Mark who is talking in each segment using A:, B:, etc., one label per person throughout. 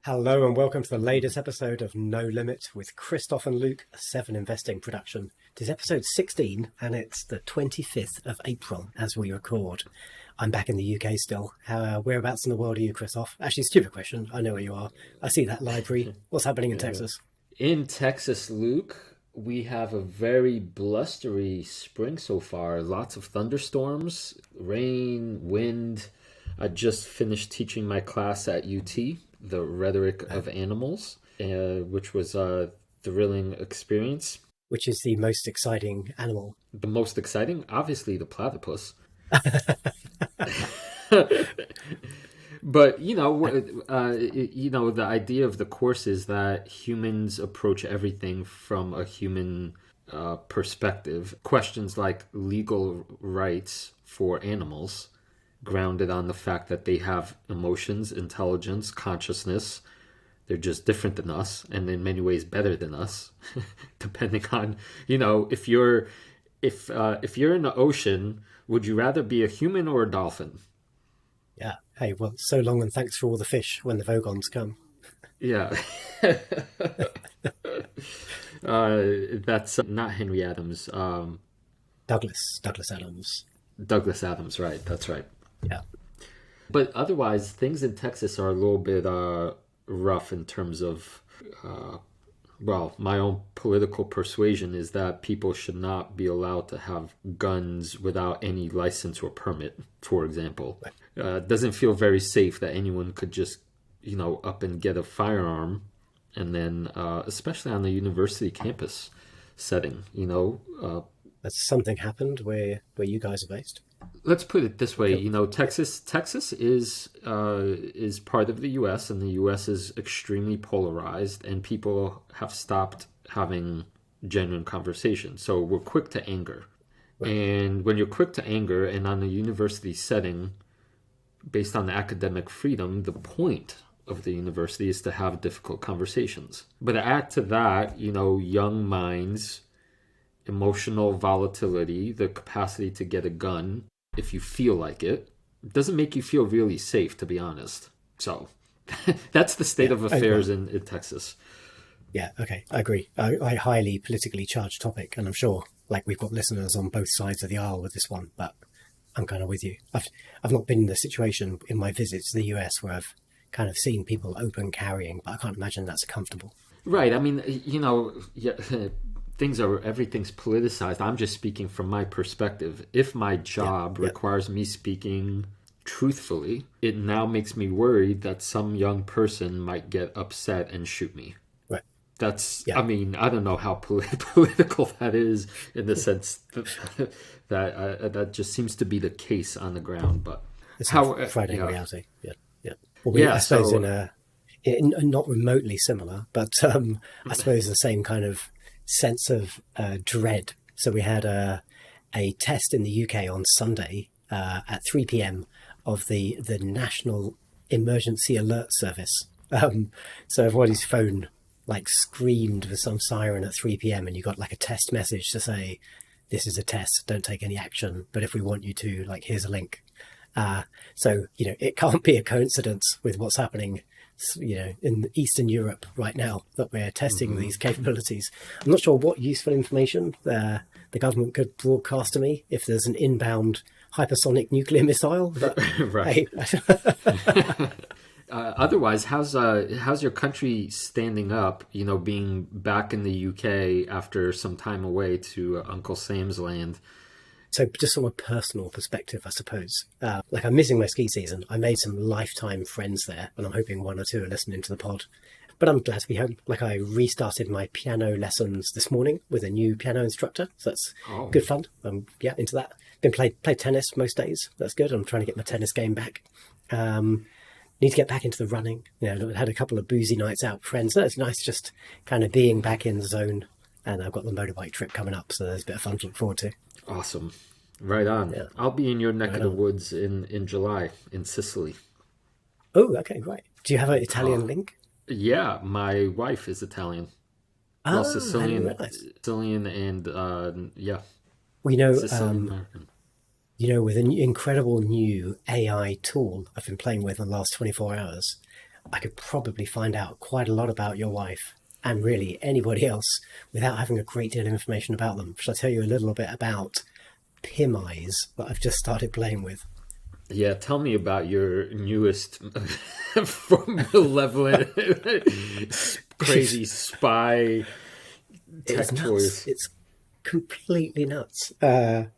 A: Hello and welcome to the latest episode of No Limit with Krzysztof and Luke, a Seven Investing production. It is episode 16 and it's the 25th of April as we record. I'm back in the UK still. Whereabouts in the world are you, Krzysztof? Actually, stupid question. I know where you are. I see that library. What's happening in Texas?
B: In Texas, Luke, we have a very blustery spring so far. Lots of thunderstorms, rain, wind. I just finished teaching my class at UT, the Rhetoric of Animals, which was a thrilling experience.
A: Which is the most exciting animal?
B: The most exciting? Obviously, the platypus. But, the idea of the course is that humans approach everything from a human perspective. Questions like legal rights for animals, grounded on the fact that they have emotions, intelligence, consciousness. They're just different than us, and in many ways better than us, depending on, if you're in the ocean, would you rather be a human or a dolphin?
A: Yeah. Hey, well, so long and thanks for all the fish when the Vogons come.
B: Yeah. That's not Henry Adams.
A: Douglas Adams.
B: Douglas Adams, right. That's right.
A: Yeah.
B: But otherwise, things in Texas are a little bit rough in terms of, my own political persuasion is that people should not be allowed to have guns without any license or permit, for example. It doesn't feel very safe that anyone could just, up and get a firearm. And then, especially on the university campus setting,
A: Has something happened where you guys are based?
B: Let's put it this way, Texas is part of the U.S. and the U.S. is extremely polarized, and people have stopped having genuine conversations. So we're quick to anger, right. And when you're quick to anger, and on a university setting, based on academic freedom, the point of the university is to have difficult conversations. But add to that, young minds, emotional volatility, the capacity to get a gun if you feel like it, doesn't make you feel really safe, to be honest. So that's the state of affairs in Texas.
A: Yeah, okay, I agree. A highly politically charged topic, and I'm sure we've got listeners on both sides of the aisle with this one, but I'm kind of with you. I've not been in the situation in my visits to the US where I've kind of seen people open carrying, but I can't imagine that's comfortable.
B: Right. I mean, everything's politicized. I'm just speaking from my perspective. If my job requires me speaking truthfully, it now makes me worried that some young person might get upset and shoot me.
A: Right.
B: I mean, I don't know how political that is in the sense that just seems to be the case on the ground. But
A: it's Friday reality. Yeah. Well, I suppose in not remotely similar, but I suppose the same kind of sense of dread. So we had a test in the UK on Sunday at 3 p.m. of the National Emergency Alert Service. So everybody's phone screamed with some siren at 3 p.m. and you got a test message to say, this is a test, don't take any action, but if we want you to, here's a link. So, it can't be a coincidence with what's happening in Eastern Europe right now that we're testing these capabilities. I'm not sure what useful information the government could broadcast to me if there's an inbound hypersonic nuclear missile. But,
B: right. Otherwise, how's your country standing up, being back in the UK after some time away to Uncle Sam's land?
A: So just from a personal perspective, I suppose, I'm missing my ski season. I made some lifetime friends there, and I'm hoping one or two are listening to the pod. But I'm glad to be home. I restarted my piano lessons this morning with a new piano instructor. So that's good fun. Into that. Been play tennis most days. That's good. I'm trying to get my tennis game back. Need to get back into the running. Had a couple of boozy nights out with friends. So it's nice just kind of being back in the zone. And I've got the motorbike trip coming up, so there's a bit of fun to look forward to.
B: Awesome. Right on. Yeah. I'll be in your neck of the woods in July in Sicily.
A: Oh, okay, right. Do you have an Italian link?
B: Yeah, my wife is Italian. Well, Sicilian and yeah.
A: We know, with an incredible new AI tool I've been playing with in the last 24 hours, I could probably find out quite a lot about your wife and really anybody else without having a great deal of information about them. Shall I tell you a little bit about PimEyes that I've just started playing with?
B: Yeah, tell me about your newest malevolent, crazy spy tech toys.
A: It's completely nuts. And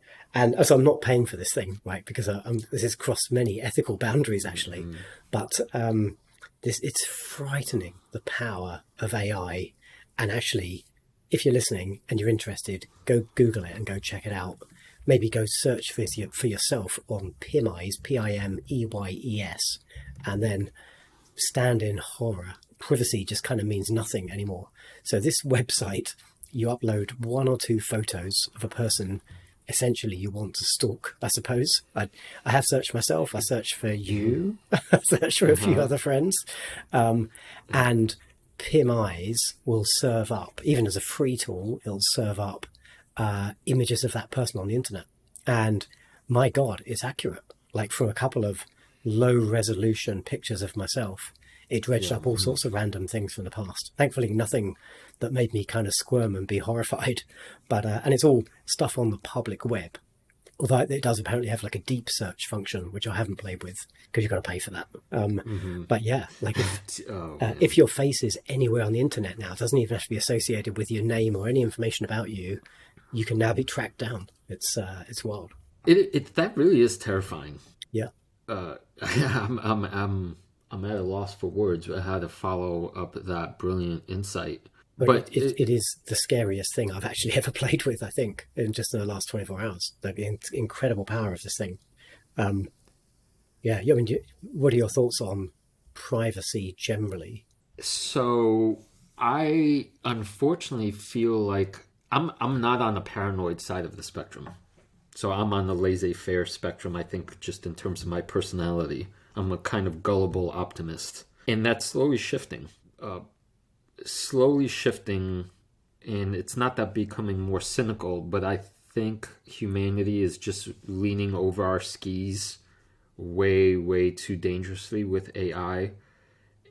A: so I'm not paying for this thing, right? Because this has crossed many ethical boundaries, actually. Mm-hmm. But it's frightening, the power of AI. And actually, if you're listening and you're interested, go Google it and go check it out. Maybe go search for yourself on PimEyes, P-I-M-E-Y-E-S, and then stand in horror. Privacy just kind of means nothing anymore. So this website, you upload 1 or 2 photos of a person essentially you want to stalk, I suppose. I have searched myself. I searched for you. I searched for a few other friends. And PimEyes will serve up, even as a free tool, it'll serve up images of that person on the internet. And my God, it's accurate. Like from a couple of low resolution pictures of myself, it dredged up all sorts of random things from the past. Thankfully, nothing that made me kind of squirm and be horrified. But and it's all stuff on the public web. Although it does apparently have like a deep search function, which I haven't played with because you've got to pay for that. But yeah, like if your face is anywhere on the internet now, it doesn't even have to be associated with your name or any information about you. You can now be tracked down. It's wild.
B: That really is terrifying.
A: Yeah.
B: I'm at a loss for words how to follow up that brilliant insight.
A: But it is the scariest thing I've actually ever played with, I think, in just the last 24 hours. The incredible power of this thing. What are your thoughts on privacy generally?
B: So I unfortunately feel like I'm not on the paranoid side of the spectrum. So I'm on the laissez-faire spectrum, I think, just in terms of my personality. I'm a kind of gullible optimist. And that's slowly shifting. And it's not that becoming more cynical, but I think humanity is just leaning over our skis way, way too dangerously with AI.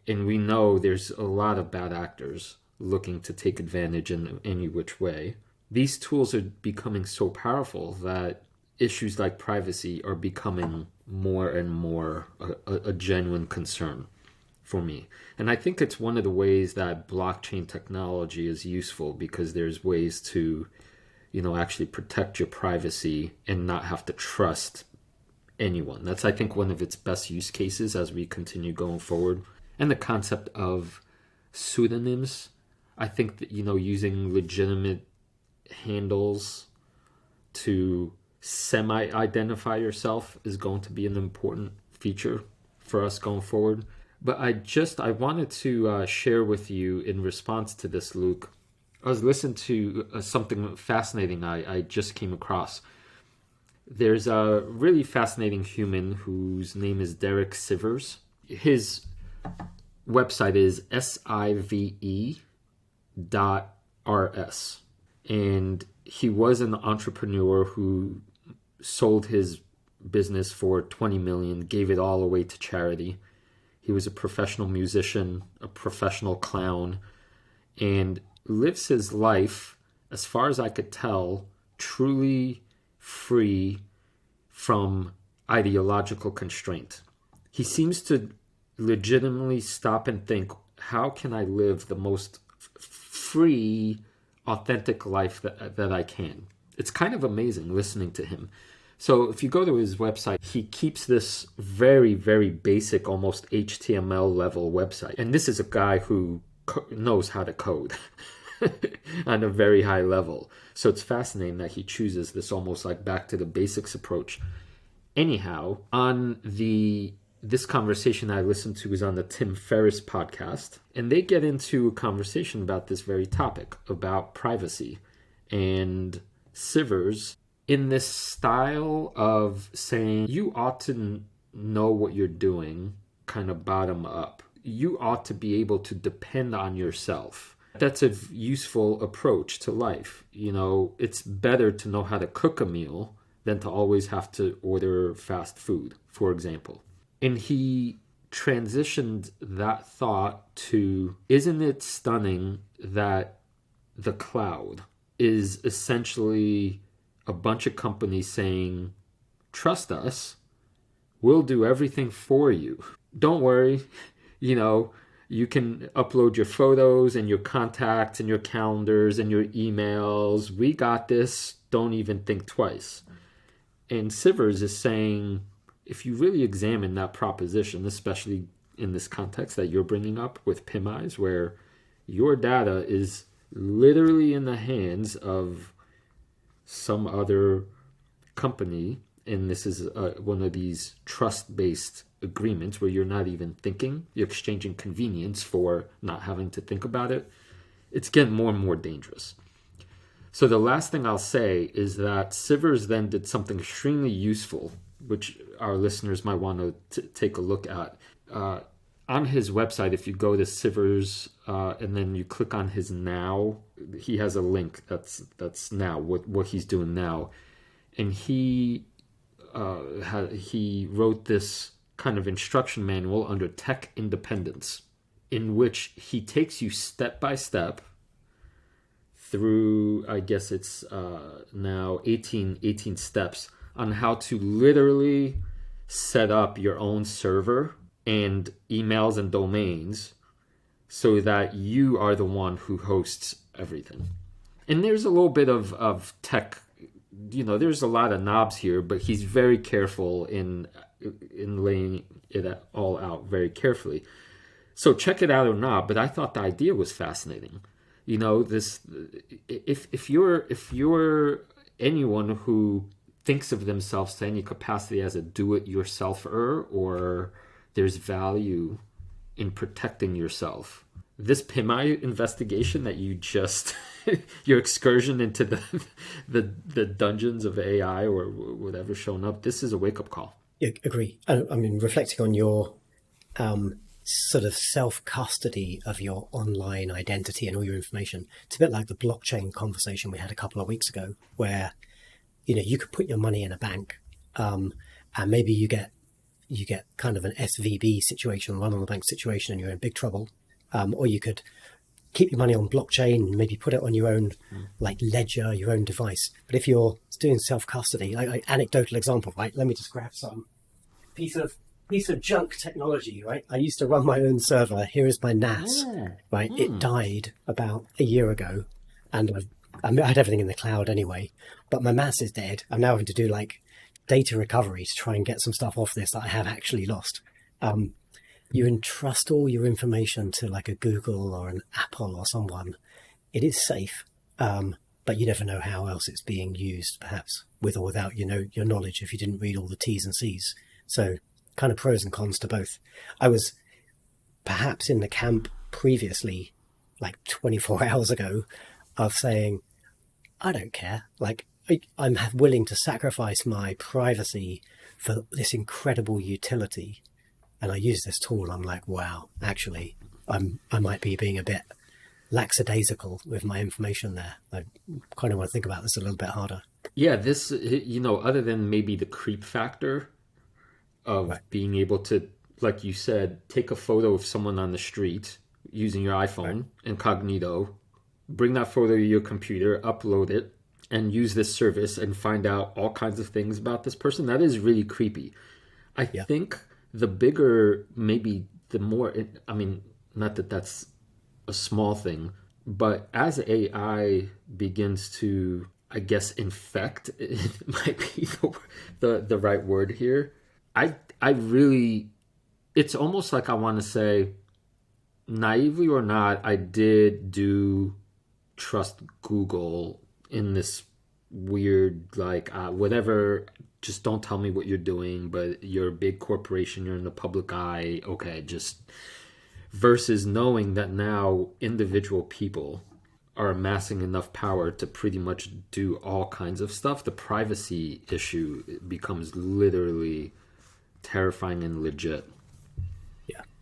B: And we know there's a lot of bad actors looking to take advantage in any which way. These tools are becoming so powerful that issues like privacy are becoming more and more a genuine concern for me. And I think it's one of the ways that blockchain technology is useful, because there's ways to, actually protect your privacy and not have to trust anyone. That's, I think, one of its best use cases as we continue going forward. And the concept of pseudonyms, I think that, using legitimate handles to semi-identify yourself is going to be an important feature for us going forward. But I wanted to share with you in response to this, Luke. I was listening to something fascinating I just came across. There's a really fascinating human whose name is Derek Sivers. His website is sive.rs. And he was an entrepreneur who sold his business for $20 million, gave it all away to charity. He was a professional musician, a professional clown, and lives his life, as far as I could tell, truly free from ideological constraint. He seems to legitimately stop and think, how can I live the most free, authentic life that I can? It's kind of amazing listening to him. So if you go to his website, he keeps this very, very basic, almost HTML level website. And this is a guy who knows how to code on a very high level. So it's fascinating that he chooses this almost like back to the basics approach. Anyhow, this conversation I listened to is on the Tim Ferriss podcast. And they get into a conversation about this very topic, about privacy. And Sivers, in this style of saying, you ought to know what you're doing, kind of bottom up. You ought to be able to depend on yourself. That's a useful approach to life. It's better to know how to cook a meal than to always have to order fast food, for example. And he transitioned that thought to, isn't it stunning that the cloud is essentially a bunch of companies saying, trust us, we'll do everything for you. Don't worry, you can upload your photos and your contacts and your calendars and your emails. We got this. Don't even think twice. And Sivers is saying, if you really examine that proposition, especially in this context that you're bringing up with PIMIs, where your data is literally in the hands of some other company, and this is one of these trust-based agreements where you're not even thinking, you're exchanging convenience for not having to think about it, it's getting more and more dangerous. So the last thing I'll say is that Sivers then did something extremely useful, which our listeners might want to take a look at. On his website, if you go to Sivers and then you click on his now, he has a link that's now, what he's doing now. And he wrote this kind of instruction manual under tech independence, in which he takes you step by step through, I guess it's now 18 steps on how to literally set up your own server and emails and domains so that you are the one who hosts everything. And there's a little bit of tech, there's a lot of knobs here, but he's very careful in laying it all out very carefully. So check it out or not, but I thought the idea was fascinating. This, if you're anyone who thinks of themselves to any capacity as a do-it-yourselfer, or there's value in protecting yourself, this PIMI investigation that you just your excursion into the dungeons of AI or whatever's shown up, this is a wake-up call.
A: Yeah, agree. I mean, reflecting on your sort of self-custody of your online identity and all your information, it's a bit like the blockchain conversation we had a couple of weeks ago, where you could put your money in a bank, and maybe you get kind of an SVB situation, run on the bank situation, and you're in big trouble. Or you could keep your money on blockchain and maybe put it on your own ledger, your own device. But if you're doing self-custody, anecdotal example, right? Let me just grab some piece of junk technology, right? I used to run my own server. Here is my NAS, right? It died about a year ago, and I had everything in the cloud anyway, but my NAS is dead. I'm now having to do data recovery to try and get some stuff off this that I have actually lost. You entrust all your information to a Google or an Apple or someone. It is safe, but you never know how else it's being used, perhaps with or without your knowledge, if you didn't read all the T's and C's. So kind of pros and cons to both. I was perhaps in the camp previously, 24 hours ago, of saying, I don't care. I'm willing to sacrifice my privacy for this incredible utility. And I use this tool. I'm like, wow, actually, I might be being a bit lackadaisical with my information there. I kind of want to think about this a little bit harder.
B: Yeah, this, other than maybe the creep factor of being able to, like you said, take a photo of someone on the street using your iPhone incognito, bring that photo to your computer, upload it, and use this service and find out all kinds of things about this person. That is really creepy. I think the bigger, maybe the more, not that that's a small thing, but as AI begins to, I guess, infect, it might be the right word here. I really, it's almost like I want to say, naively or not, I did trust Google in this weird, whatever, just don't tell me what you're doing, but you're a big corporation, you're in the public eye, okay, just, versus knowing that now individual people are amassing enough power to pretty much do all kinds of stuff. The privacy issue becomes literally terrifying and legit.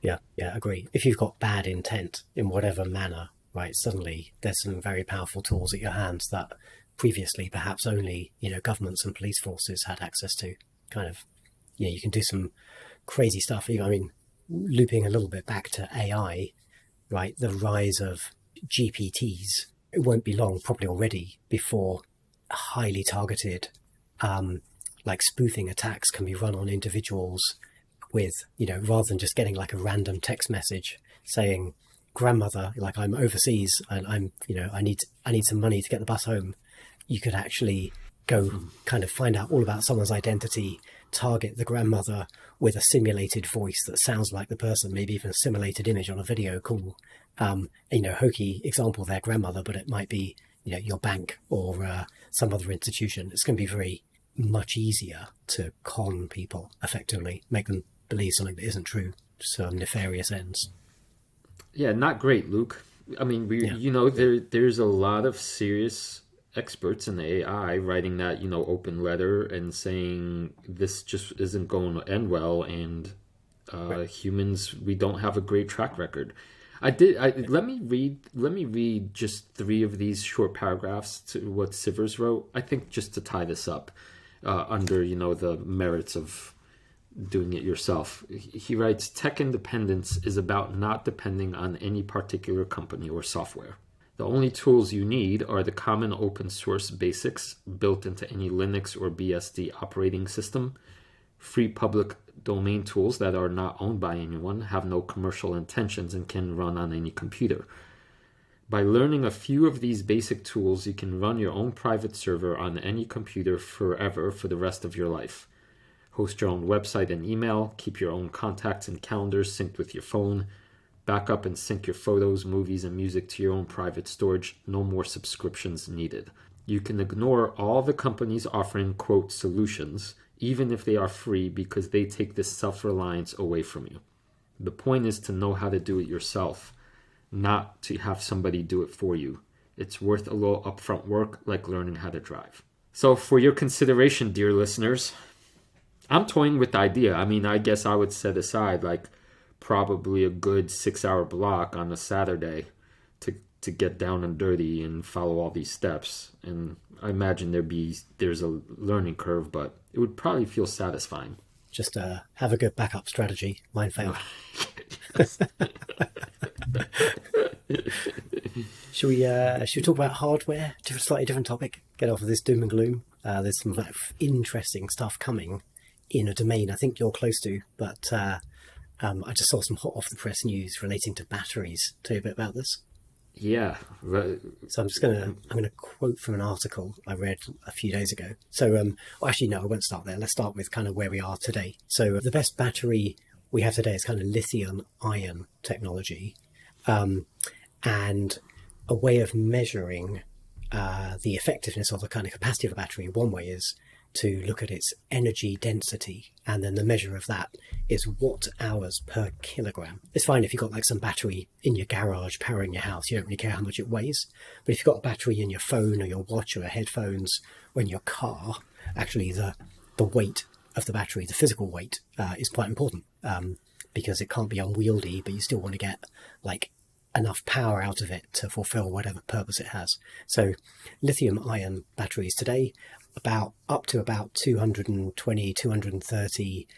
B: Yeah, agree. If you've got bad intent in whatever manner, right, suddenly there's some very powerful tools at your hands that previously perhaps only governments and police forces had access to. Kind of, you can do some crazy stuff.
A: looping a little bit back to AI, right? The rise of GPTs, it won't be long, probably already, before highly targeted, like spoofing attacks can be run on individuals with, rather than just getting like a random text message saying, grandmother, like I'm overseas and I need some money to get the bus home. You could actually go kind of find out all about someone's identity, target the grandmother with a simulated voice that sounds like the person, maybe even a simulated image on a video call. Hokey example, their grandmother, but it might be, your bank or some other institution. It's going to be very much easier to con people effectively, make them believe something that isn't true, some nefarious ends.
B: Yeah, not great, Luke. I mean, there's a lot of serious experts in AI writing that, open letter and saying this just isn't going to end well, and humans, we don't have a great track record. Let me read just 3 of these short paragraphs to what Sivers wrote, I think, just to tie this up under, the merits of doing it yourself. He writes, tech independence is about not depending on any particular company or software. The only tools you need are the common open source basics built into any Linux or BSD operating system. Free public domain tools that are not owned by anyone, have no commercial intentions, and can run on any computer. By learning a few of these basic tools, you can run your own private server on any computer forever for the rest of your life. Host your own website and email, keep your own contacts and calendars synced with your phone, back up and sync your photos, movies, and music to your own private storage. No more subscriptions needed. You can ignore all the companies offering, quote, solutions, even if they are free, because they take this self-reliance away from you. The point is to know how to do it yourself, not to have somebody do it for you. It's worth a little upfront work, like learning how to drive. So for your consideration, dear listeners, I'm toying with the idea. I mean, I guess I would set aside like probably a good 6-hour block on a Saturday to get down and dirty and follow all these steps. And I imagine there's a learning curve, but it would probably feel satisfying.
A: Just have a good backup strategy. Mine failed. Should we talk about hardware? Slightly different topic. Get off of this doom and gloom. There's some interesting stuff coming in a domain I think you're close to, but I just saw some hot off the press news relating to batteries. Tell you a bit about this.
B: Yeah.
A: So I'm going to quote from an article I read a few days ago. So, actually, no, I won't start there. Let's start with kind of where we are today. So the best battery we have today is kind of lithium-ion technology, and a way of measuring the effectiveness of the kind of capacity of a battery. One way is to look at its energy density, and then the measure of that is watt hours per kilogram. It's fine if you've got like some battery in your garage powering your house, you don't really care how much it weighs. But if you've got a battery in your phone or your watch or your headphones or in your car, actually the weight of the battery, the physical weight, is quite important, because it can't be unwieldy, but you still want to get like enough power out of it to fulfill whatever purpose it has. So lithium-ion batteries today, up to about 220, 230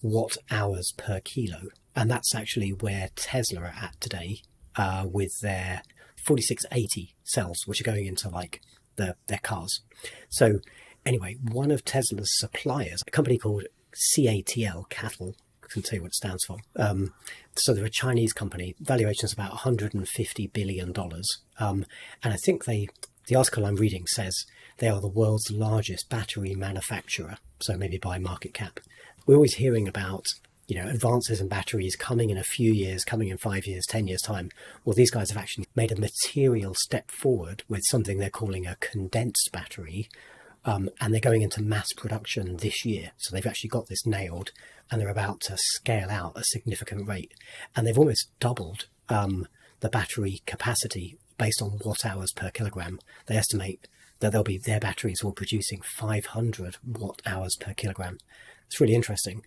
A: watt hours per kilo. And that's actually where Tesla are at today, with their 4680 cells, which are going into like their cars. So anyway, one of Tesla's suppliers, a company called CATL, I can tell you what it stands for. So they're a Chinese company, valuation is about $150 billion. And I think the article I'm reading says they are the world's largest battery manufacturer, so maybe by market cap. We're always hearing about, advances in batteries coming in a few years, coming in 5 years, 10 years time. Well, these guys have actually made a material step forward with something they're calling a condensed battery, and they're going into mass production this year. So they've actually got this nailed, and they're about to scale out a significant rate. And they've almost doubled the battery capacity based on watt hours per kilogram. They estimate that their batteries will be producing 500 watt hours per kilogram. It's really interesting.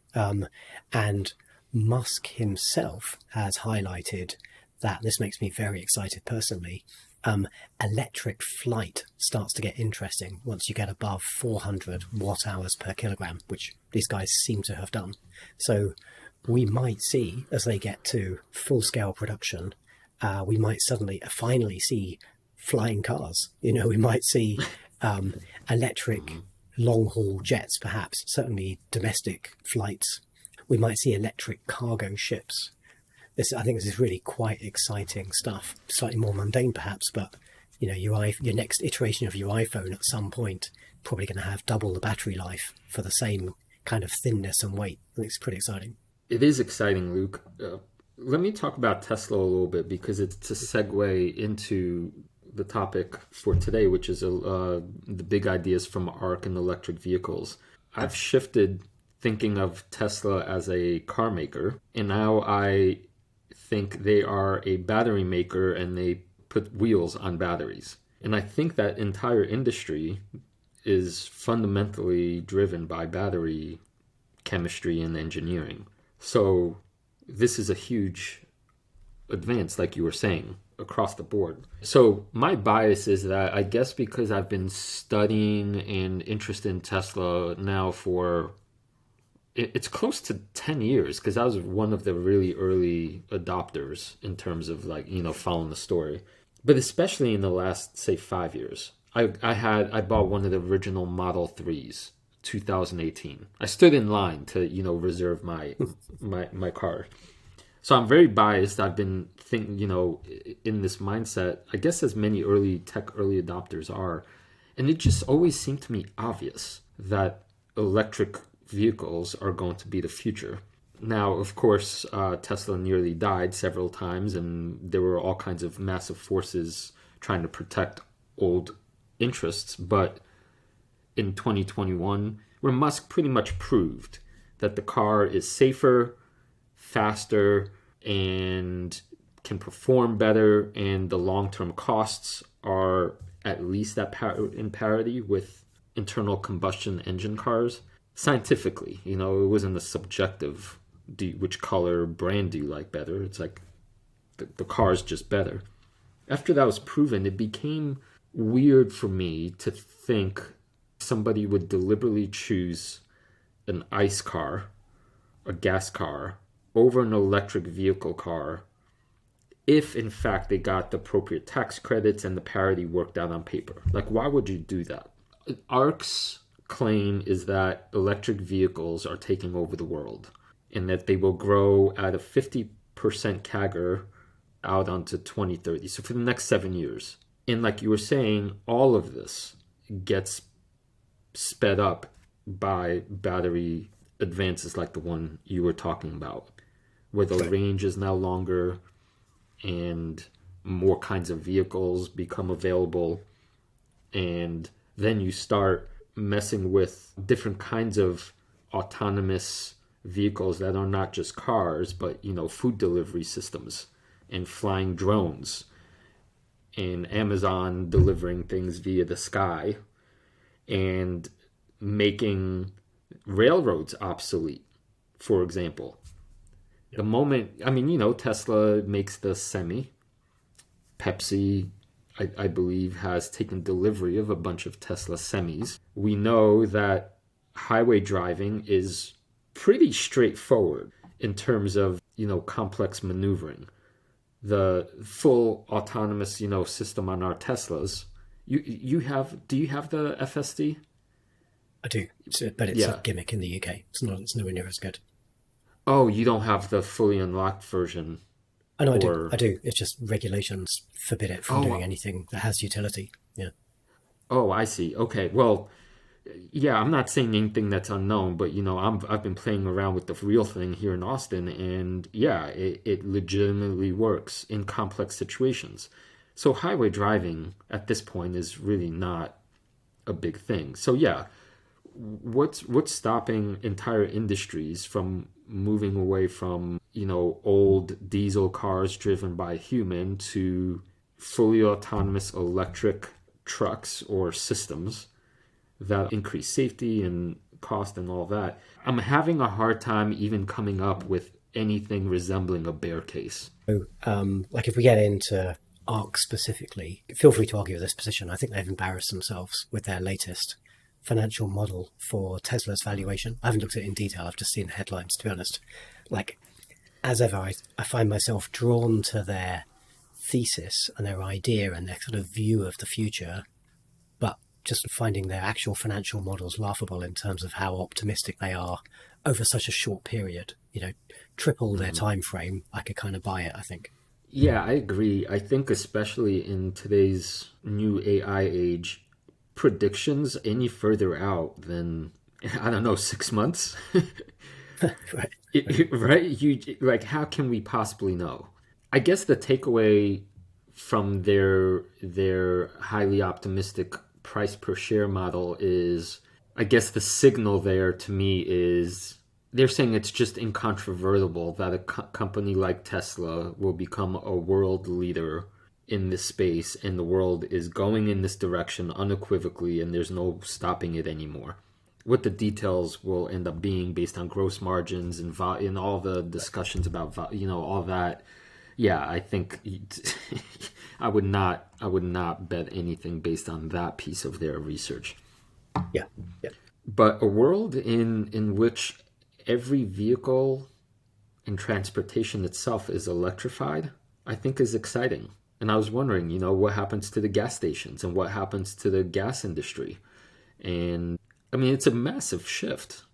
A: And Musk himself has highlighted that, this makes me very excited personally, electric flight starts to get interesting once you get above 400 watt hours per kilogram, which these guys seem to have done. So we might see, as they get to full-scale production, we might finally see flying cars. We might see electric long-haul jets, perhaps, certainly domestic flights. We might see electric cargo ships. I think this is really quite exciting stuff. Slightly more mundane, perhaps, but your next iteration of your iPhone at some point probably going to have double the battery life for the same kind of thinness and weight. I think it's pretty exciting.
B: It is exciting, Luke. Let me talk about Tesla a little bit, because it's to segue into the topic for today, which is the big ideas from ARC and electric vehicles. I've shifted thinking of Tesla as a car maker, and now I think they are a battery maker, and they put wheels on batteries. And I think that entire industry is fundamentally driven by battery chemistry and engineering. So this is a huge advance, like you were saying, across the board. So my bias is that, I guess because I've been studying and interested in Tesla now for, it's close to 10 years, because I was one of the really early adopters in terms of following the story. But especially in the last, say, 5 years. I bought one of the original Model 3s, 2018. I stood in line to, reserve my car. So I'm very biased. I've been thinking, in this mindset, I guess as many early adopters are. And it just always seemed to me obvious that electric vehicles are going to be the future. Now, of course, Tesla nearly died several times, and there were all kinds of massive forces trying to protect old interests. But in 2021, where Musk pretty much proved that the car is safer, faster, and can perform better, and the long-term costs are at least in parity with internal combustion engine cars. Scientifically, it wasn't a subjective, which color brand do you like better? It's like the car's just better. After that was proven, it became weird for me to think somebody would deliberately choose an ICE car, a gas car, over an electric vehicle car if, in fact, they got the appropriate tax credits and the parity worked out on paper. Like, why would you do that? ARC's claim is that electric vehicles are taking over the world, and that they will grow at a 50% CAGR out onto 2030. So for the next 7 years. And like you were saying, all of this gets sped up by battery advances like the one you were talking about, where the range is now longer and more kinds of vehicles become available. And then you start messing with different kinds of autonomous vehicles that are not just cars, but, food delivery systems and flying drones and Amazon delivering things via the sky and making railroads obsolete, for example. The moment, Tesla makes the Semi. Pepsi, I believe, has taken delivery of a bunch of Tesla Semis. We know that highway driving is pretty straightforward in terms of, complex maneuvering. The full autonomous, system on our Teslas. Do you have the FSD?
A: I do, but it's a gimmick in the UK. It's nowhere near as good.
B: Oh, you don't have the fully unlocked version?
A: Oh, no, I do. It's just regulations forbid it from doing anything that has utility. Yeah.
B: Oh, I see. Okay. Well, yeah, I'm not saying anything that's unknown, but I've been playing around with the real thing here in Austin, and yeah, it legitimately works in complex situations. So highway driving at this point is really not a big thing. So yeah, what's stopping entire industries from moving away from old diesel cars driven by a human to fully autonomous electric trucks or systems that increase safety and cost and all that? I'm having a hard time even coming up with anything resembling a bear case.
A: So, if we get into ARC specifically, feel free to argue this position. I think they've embarrassed themselves with their latest financial model for Tesla's valuation. I haven't looked at it in detail. I've just seen the headlines, to be honest. Like, as ever, I find myself drawn to their thesis and their idea and their sort of view of the future, but just finding their actual financial models laughable in terms of how optimistic they are over such a short period. Triple their time frame. I could kind of buy it, I think.
B: Yeah, I agree. I think especially in today's new AI age, predictions any further out than, I don't know, 6 months?
A: Right.
B: Right? Like, how can we possibly know? I guess the takeaway from their highly optimistic price per share model is, I guess the signal there to me is they're saying it's just incontrovertible that a company like Tesla will become a world leader in this space, and the world is going in this direction unequivocally, and there's no stopping it anymore. What the details will end up being based on gross margins and in all the discussions about all that. Yeah, I think I would not bet anything based on that piece of their research.
A: Yeah.
B: But a world in which every vehicle and transportation itself is electrified, I think is exciting. And I was wondering, what happens to the gas stations and what happens to the gas industry? And I mean, it's a massive shift.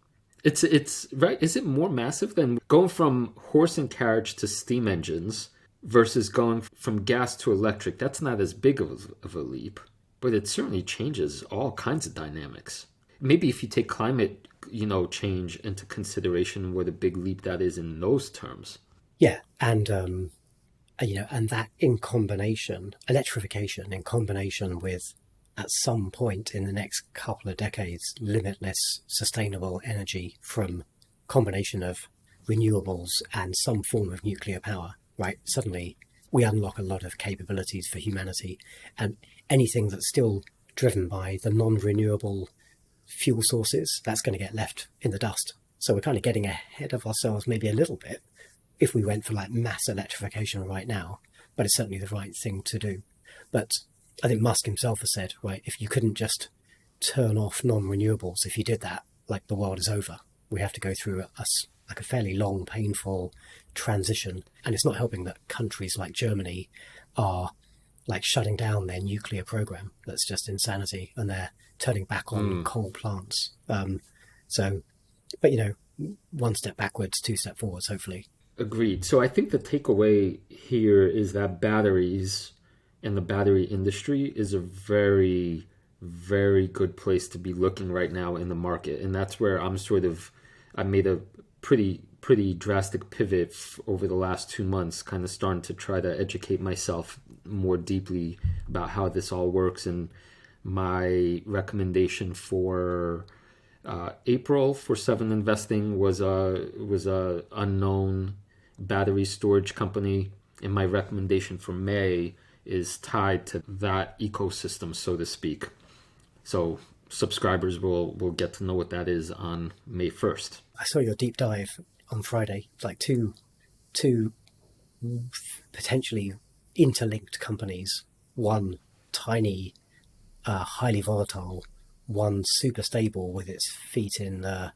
B: It's right. Is it more massive than going from horse and carriage to steam engines versus going from gas to electric? That's not as big of a leap, but it certainly changes all kinds of dynamics. Maybe if you take climate, change into consideration, what a big leap that is in those terms.
A: Yeah, and and that in combination, electrification in combination with, at some point in the next couple of decades, limitless sustainable energy from combination of renewables and some form of nuclear power, right? Suddenly we unlock a lot of capabilities for humanity, and anything that's still driven by the non-renewable fuel sources, that's going to get left in the dust. So we're kind of getting ahead of ourselves maybe a little bit if we went for like mass electrification right now, but it's certainly the right thing to do. But I think Musk himself has said, right, if you couldn't just turn off non-renewables, if you did that, like, the world is over. We have to go through a fairly long, painful transition. And it's not helping that countries like Germany are like shutting down their nuclear program. That's just insanity. And they're turning back on coal plants. But one step backwards, two step forwards, hopefully.
B: Agreed. So I think the takeaway here is that batteries and the battery industry is a very, very good place to be looking right now in the market. And that's where I made a pretty drastic pivot over the last 2 months, kind of starting to try to educate myself more deeply about how this all works. And my recommendation for April for 7 Investing was a unknown battery storage company, and my recommendation for May is tied to that ecosystem, so to speak. So subscribers will get to know what that is on May 1st.
A: I saw your deep dive on Friday. It's like two potentially interlinked companies. One tiny, highly volatile, one super stable with its feet in the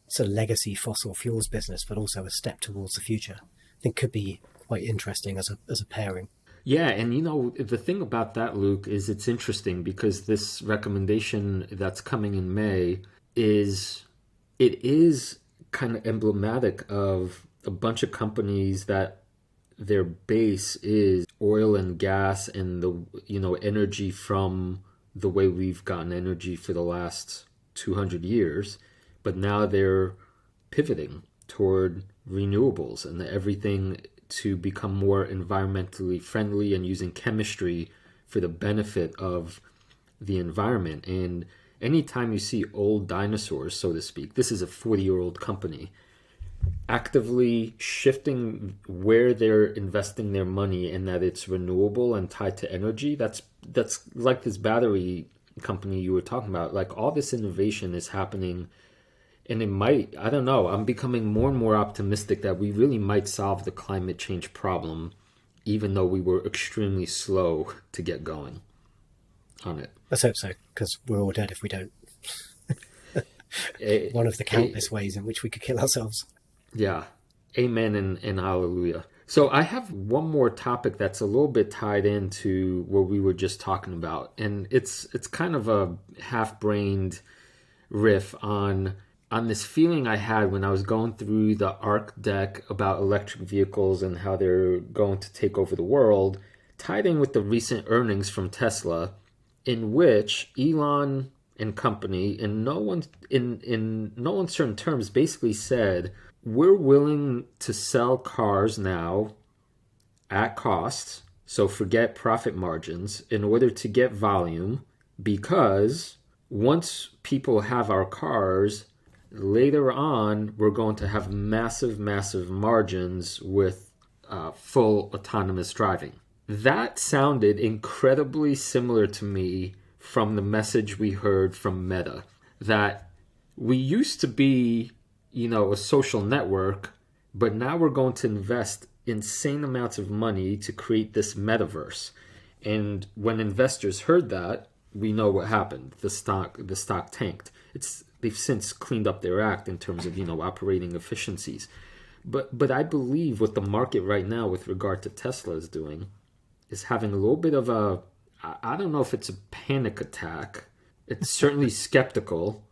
A: sort of legacy fossil fuels business, but also a step towards the future. I think could be quite interesting as a pairing.
B: Yeah, and the thing about that, Luke, is it's interesting because this recommendation that's coming in May is kind of emblematic of a bunch of companies that their base is oil and gas and the energy from the way we've gotten energy for the last 200 years, but now they're pivoting toward renewables and everything to become more environmentally friendly and using chemistry for the benefit of the environment. And anytime you see old dinosaurs, so to speak, this is a 40-year-old company, actively shifting where they're investing their money and that it's renewable and tied to energy, that's like this battery company you were talking about. Like, all this innovation is happening, and it might, I don't know, I'm becoming more and more optimistic that we really might solve the climate change problem, even though we were extremely slow to get going on it.
A: Let's hope so, because we're all dead if we don't. One of the countless ways in which we could kill ourselves.
B: Yeah. Amen and hallelujah. So I have one more topic that's a little bit tied into what we were just talking about. And it's kind of a half-brained riff on this feeling I had when I was going through the ARC deck about electric vehicles and how they're going to take over the world, tied in with the recent earnings from Tesla, in which Elon and company, in no uncertain terms, basically said, we're willing to sell cars now at cost, so forget profit margins, in order to get volume, because once people have our cars, later on, we're going to have massive, massive margins with full autonomous driving. That sounded incredibly similar to me from the message we heard from Meta, that we used to be, a social network, but now we're going to invest insane amounts of money to create this metaverse. And when investors heard that, we know what happened. The stock tanked. They've since cleaned up their act in terms of, operating efficiencies. But I believe what the market right now with regard to Tesla is doing is having a little bit of a, I don't know if it's a panic attack. It's certainly skeptical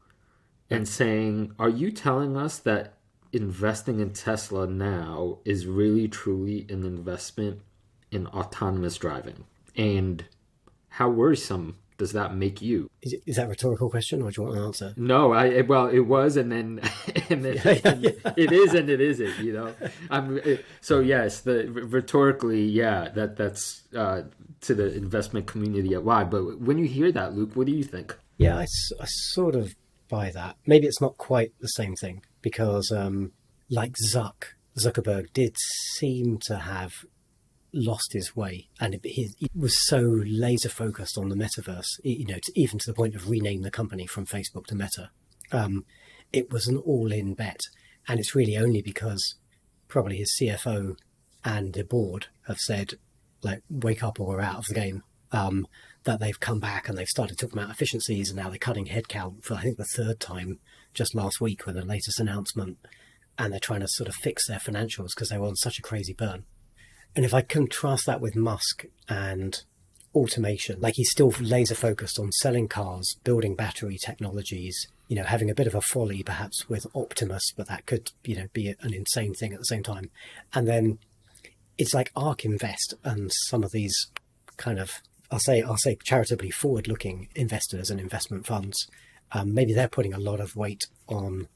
B: and saying, are you telling us that investing in Tesla now is really, truly an investment in autonomous driving? And how worrisome does that make you?
A: Is that a rhetorical question, or do you want an answer?
B: No, well, it was, and then it is, and it isn't. So yes, rhetorically, that's to the investment community at large. But when you hear that, Luke, what do you think?
A: Yeah, I sort of buy that. Maybe it's not quite the same thing, because like Zuckerberg did seem to have lost his way, and he was so laser focused on the metaverse, even to the point of renaming the company from Facebook to Meta. It was an all-in bet, and it's really only because probably his CFO and the board have said, like, wake up or we're out of the game, that they've come back and they've started talking about efficiencies, and now they're cutting headcount for, I think, the third time just last week with the latest announcement, and they're trying to sort of fix their financials because they were on such a crazy burn. And if I contrast that with Musk and automation, like, he's still laser focused on selling cars, building battery technologies, having a bit of a folly perhaps with Optimus, but that could, be an insane thing at the same time. And then it's like ARK Invest and some of these kind of, I'll say charitably forward-looking investors and investment funds. Maybe they're putting a lot of weight on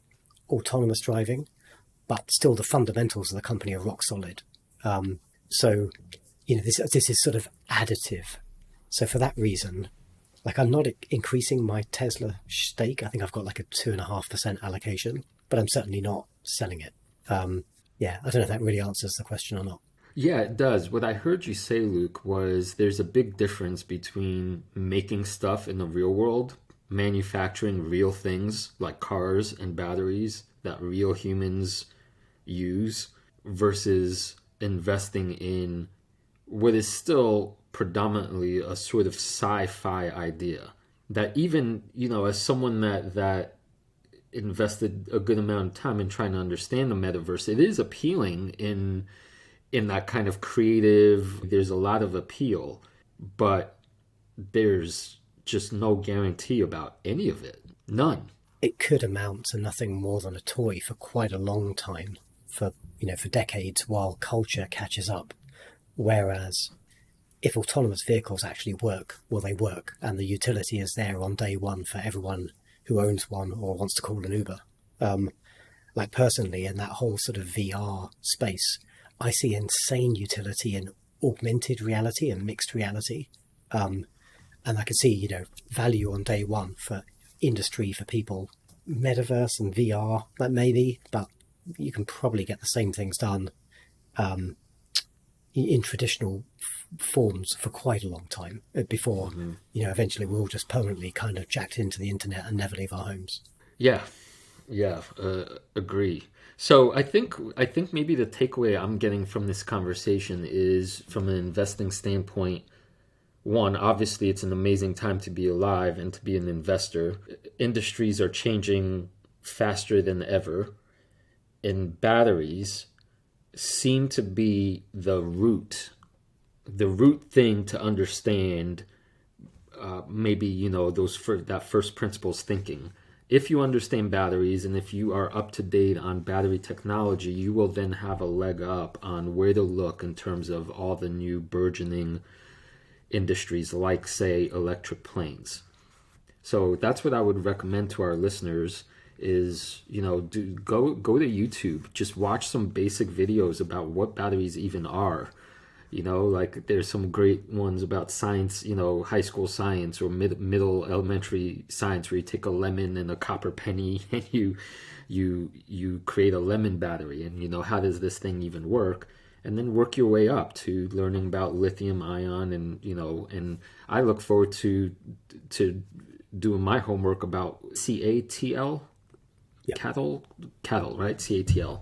A: autonomous driving, but still the fundamentals of the company are rock solid. So, this is sort of additive. So for that reason, like, I'm not increasing my Tesla stake. I think I've got like a 2.5% allocation, but I'm certainly not selling it. I don't know if that really answers the question or not.
B: Yeah, it does. What I heard you say, Luke, was there's a big difference between making stuff in the real world, manufacturing real things like cars and batteries that real humans use, versus investing in what is still predominantly a sort of sci-fi idea that even, as someone that invested a good amount of time in trying to understand the metaverse, it is appealing in that kind of creative, there's a lot of appeal, but there's just no guarantee about any of it. None.
A: It could amount to nothing more than a toy for quite a long time, for decades, while culture catches up. Whereas if autonomous vehicles actually work, well, they work, and the utility is there on day one for everyone who owns one or wants to call an Uber. Like, personally, in that whole sort of VR space, I see insane utility in augmented reality and mixed reality. And I can see, value on day one for industry, for people. Metaverse and VR, like, maybe, but you can probably get the same things done in traditional forms for quite a long time before, eventually we're all just permanently kind of jacked into the internet and never leave our homes.
B: Yeah, agree. So I think maybe the takeaway I'm getting from this conversation is, from an investing standpoint, one, obviously it's an amazing time to be alive and to be an investor. Industries are changing faster than ever, and batteries seem to be the root thing to understand. Maybe, that first principles thinking. If you understand batteries and if you are up to date on battery technology, you will then have a leg up on where to look in terms of all the new burgeoning industries like, say, electric planes. So that's what I would recommend to our listeners is, go to YouTube, just watch some basic videos about what batteries even are. Like there's some great ones about science, high school science or middle elementary science, where you take a lemon and a copper penny and you create a lemon battery, and how does this thing even work, and then work your way up to learning about lithium ion, and I look forward to doing my homework about CATL,
A: Yep.
B: cattle, right? CATL,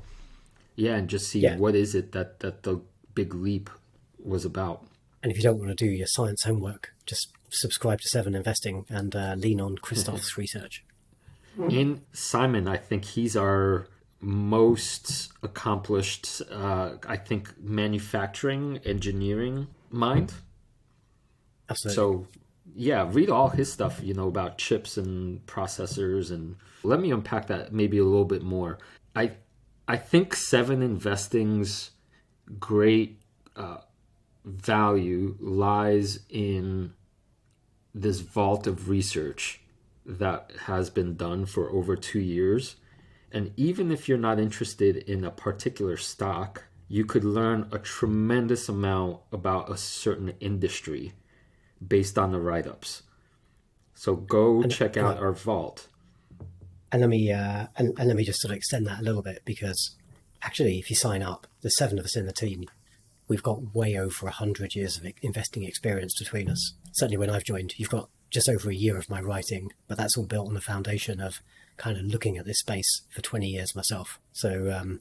B: yeah, and just see what is it that the big leap was about.
A: And if you don't want to do your science homework, just subscribe to 7 Investing and lean on Krzysztof's research.
B: And Simon, I think he's our most accomplished, manufacturing engineering mind.
A: Absolutely.
B: So, yeah, read all his stuff, about chips and processors, and let me unpack that maybe a little bit more. I think 7 Investing's great value lies in this vault of research that has been done for over 2 years. And even if you're not interested in a particular stock, you could learn a tremendous amount about a certain industry based on the write-ups. So go check out our vault.
A: And let me just sort of extend that a little bit, because actually, if you sign up, there's 7 of us in the team. We've got way over 100 years of investing experience between us. Certainly when I've joined, you've got just over a year of my writing, but that's all built on the foundation of kind of looking at this space for 20 years myself. So,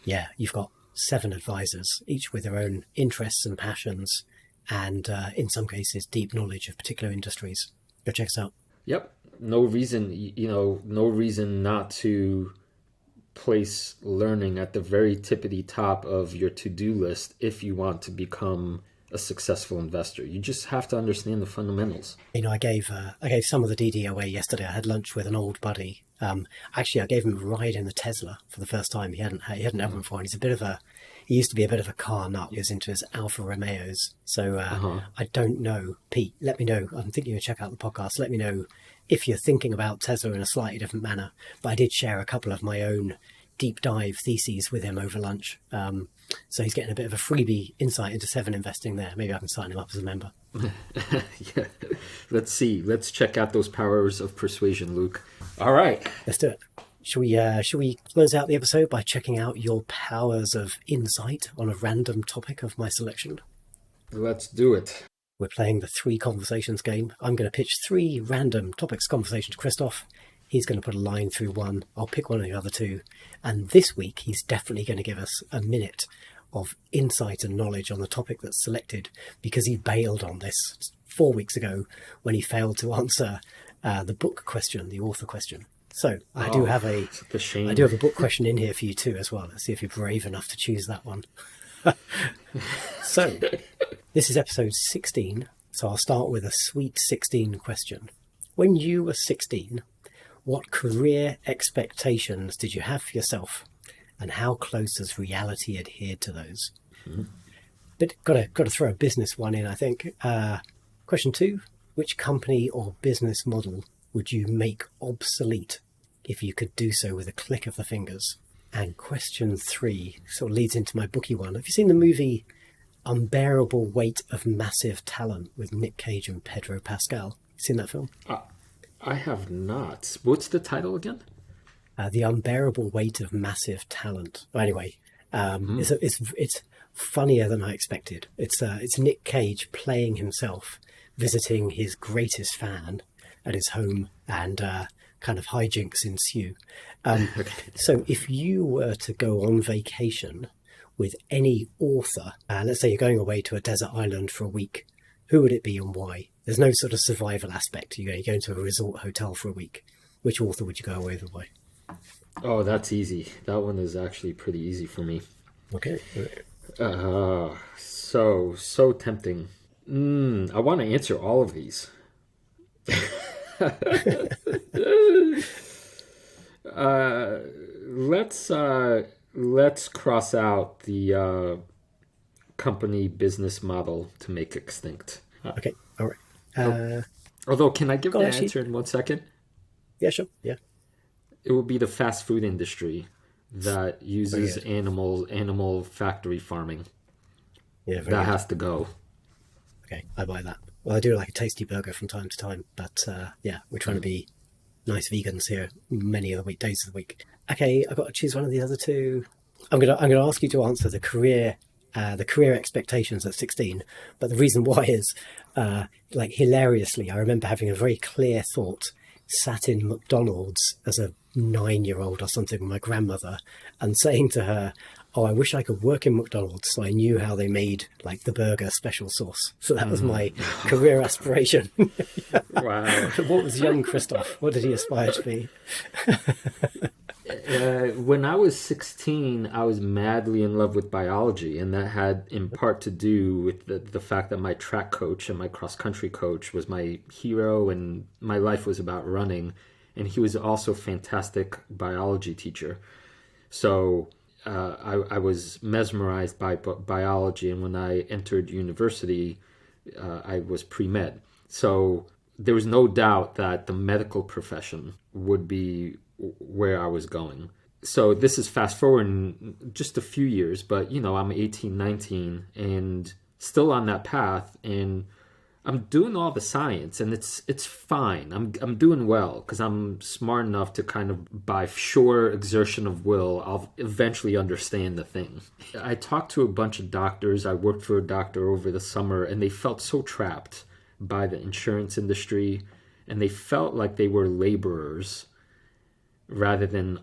A: you've got 7 advisors, each with their own interests and passions, and in some cases, deep knowledge of particular industries. Go check us out.
B: Yep. No reason not to place learning at the very tippity top of your to-do list if you want to become a successful investor. You just have to understand the fundamentals.
A: I gave some of the DD away yesterday. I had lunch with an old buddy. Actually, I gave him a ride in the Tesla for the first time. He hadn't had one before, and he used to be a bit of a car nut. He was into his Alfa Romeos. So I don't know, Pete. Let me know. I'm thinking of check out the podcast. Let me know if you're thinking about Tesla in a slightly different manner. But I did share a couple of my own deep dive theses with him over lunch. So he's getting a bit of a freebie insight into 7 Investing there. Maybe I can sign him up as a member.
B: Yeah. Let's see. Let's check out those powers of persuasion, Luke. All right.
A: Let's do it. Should we close out the episode by checking out your powers of insight on a random topic of my selection?
B: Let's do it.
A: We're playing the 3 conversations game. I'm going to pitch 3 random topics conversation to Krzysztof. He's going to put a line through one. I'll pick one of the other 2. And this week, he's definitely going to give us a minute of insight and knowledge on the topic that's selected, because he bailed on this 4 weeks ago when he failed to answer the book question, the author question. So I do have a book question in here for you too as well. Let's see if you're brave enough to choose that one. So this is episode 16. So I'll start with a sweet 16 question. When you were 16, what career expectations did you have for yourself, and how close has reality adhered to those? Mm-hmm. But got to throw a business one in, I think. Question 2, which company or business model would you make obsolete if you could do so with a click of the fingers? And question 3 sort of leads into my bookie one. Have you seen the movie Unbearable Weight of Massive Talent with Nick Cage and Pedro Pascal? Seen that film?
B: I have not. What's the title again?
A: The Unbearable Weight of Massive Talent. Anyway, it's funnier than I expected. It's Nick Cage playing himself, visiting his greatest fan at his home, and kind of hijinks ensue. So if you were to go on vacation with any author, let's say you're going away to a desert island for a week, who would it be and why? There's no sort of survival aspect. You go into a resort hotel for a week. Which author would you go away with by?
B: Oh, that's easy. That one is actually pretty easy for me.
A: Okay.
B: So tempting. I want to answer all of these. Let's cross out the company business model to make extinct.
A: Okay, all right.
B: Although, can I give the answer in 1 second?
A: Yeah, sure. Yeah.
B: It would be the fast food industry that uses animal factory farming.
A: Yeah,
B: that has to go.
A: Okay, I buy that. Well, I do like a tasty burger from time to time, but yeah, we're trying to be nice vegans here many of the days of the week. Okay, I've got to choose one of the other two. I'm gonna ask you to answer the career expectations at 16, but the reason why is like hilariously, I remember having a very clear thought, sat in McDonald's as a 9-year-old or something with my grandmother and saying to her, oh, I wish I could work in McDonald's so I knew how they made like the burger special sauce. So that was my career aspiration.
B: Wow.
A: What was young Krzysztof? What did he aspire to be?
B: When I was 16, I was madly in love with biology, and that had in part to do with the fact that my track coach and my cross-country coach was my hero, and my life was about running, and he was also a fantastic biology teacher. So I was mesmerized by biology, and when I entered university, I was pre-med. So there was no doubt that the medical profession would be where I was going. So this is fast forward just a few years, but I'm 18, 19 and still on that path, and I'm doing all the science, and it's fine. I'm doing well because I'm smart enough to kind of, by sure exertion of will, I'll eventually understand the thing. I talked to a bunch of doctors. I worked for a doctor over the summer, and they felt so trapped by the insurance industry, and they felt like they were laborers rather than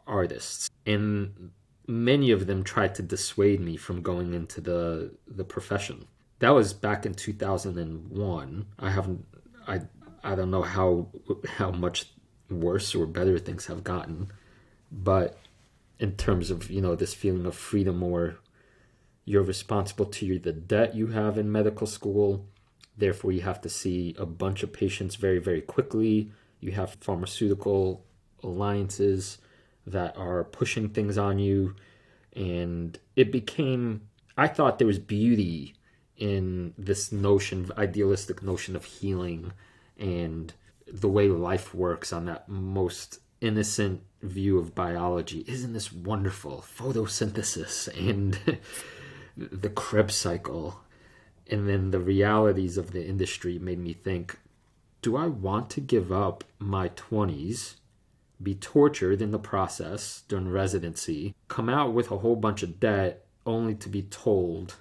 B: artists. And many of them tried to dissuade me from going into the profession. That was back in 2001. I don't know how much worse or better things have gotten, but in terms of, this feeling of freedom, or you're responsible to the debt you have in medical school, therefore you have to see a bunch of patients very, very quickly. You have pharmaceutical alliances that are pushing things on you, and I thought there was beauty in this idealistic notion of healing and the way life works on that most innocent view of biology. Isn't this wonderful? Photosynthesis and the Krebs cycle. And then the realities of the industry made me think, do I want to give up my 20s, be tortured in the process during residency, come out with a whole bunch of debt, only to be told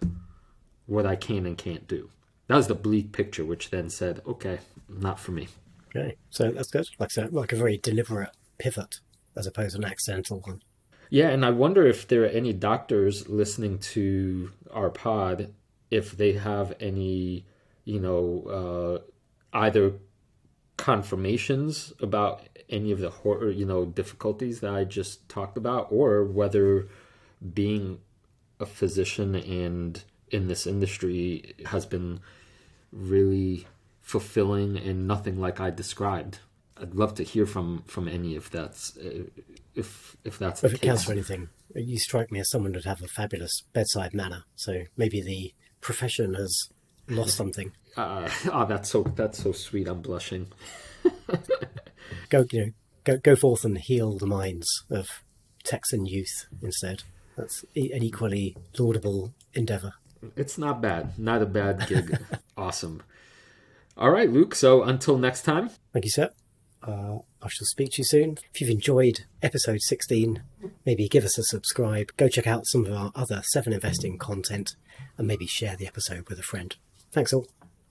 B: what I can and can't do? That was the bleak picture, which then said, okay, not for me.
A: Okay, so that's good. Like a very deliberate pivot as opposed to an accidental one.
B: Yeah, and I wonder if there are any doctors listening to our pod, if they have any, either confirmations about any of the horror, difficulties that I just talked about, or whether being a physician and in this industry has been really fulfilling and nothing like I described. I'd love to hear from any of that's if that's the case.
A: If it counts for anything, you strike me as someone who'd have a fabulous bedside manner. So maybe the profession has lost something.
B: That's so sweet. I'm blushing.
A: Go forth and heal the minds of Texan youth instead. That's an equally laudable endeavor.
B: It's not bad. Not a bad gig. Awesome. All right, Luke. So until next time.
A: Thank you, sir. I shall speak to you soon. If you've enjoyed episode 16, maybe give us a subscribe. Go check out some of our other 7 investing content, and maybe share the episode with a friend. Thanks all.